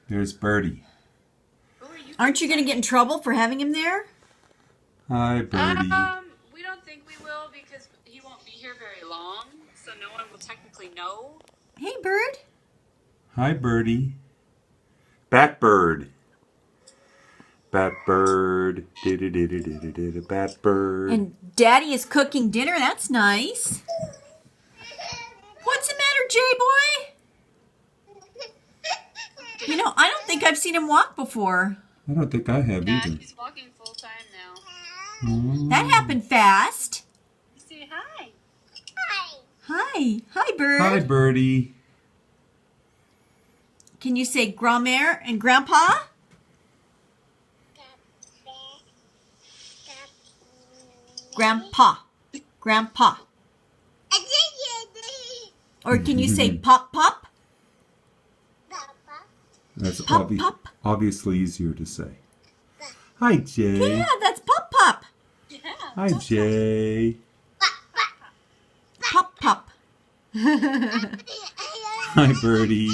There's Birdie. Aren't you going to get in trouble for having him there? Hi, Birdie. We don't think we will because he won't be here very long, so no one will technically know. Hey, Bird. Hi, Birdie. Batbird. Batbird. Batbird. And Daddy is cooking dinner. That's nice. What's the matter, J-Boy? You know, I don't think I've seen him walk before. I don't think I have Yeah, either. he's walking full time now. That happened fast. Say hi. Hi. Hi, Bird. Hi, Birdie. Can you say Grandmère and Grandpa? Grandpa. Grandpa. Or can you say Pop Pop? That's Pop Pop. obviously easier to say. Hi, Jay. Yeah, that's Pop Pop. Yeah. Hi, Jay. Pop Pop. Hi, Birdie.